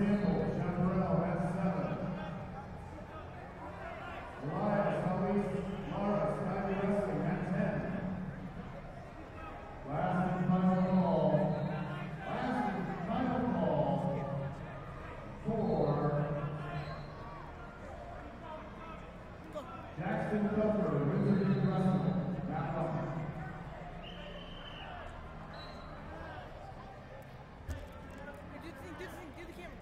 Sample, Chaparral at 7. Elias Alice Lara, Sky Wrestling at 10. Last and final call. Last and final call for Jackson Tupper, Wizard Wrestling, at 1. Do the camera.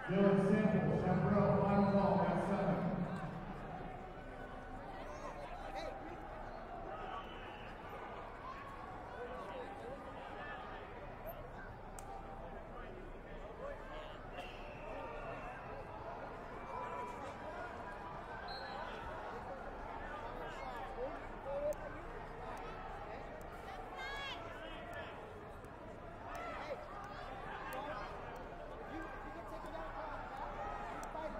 Dylan Sample, Chaparral, final call at 7.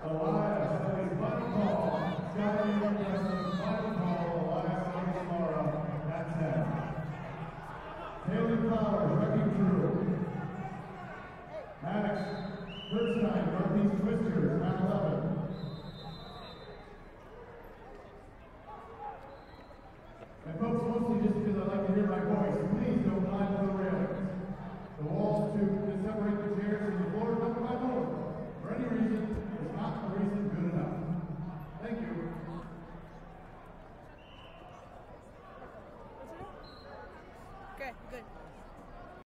Elias, final call. Sky Wrestling, final call. Elias Lara at 10. Taylor Flowers, Wrecking Crew. Maddox, Bernstein, Northeast Twisters at 11. And folks, mostly just because I like to hear my voice, please don't climb the railings. The walls to separate the chairs from the floor, don't climb over. For any reason, is not a reason good enough. Thank you. Okay, good.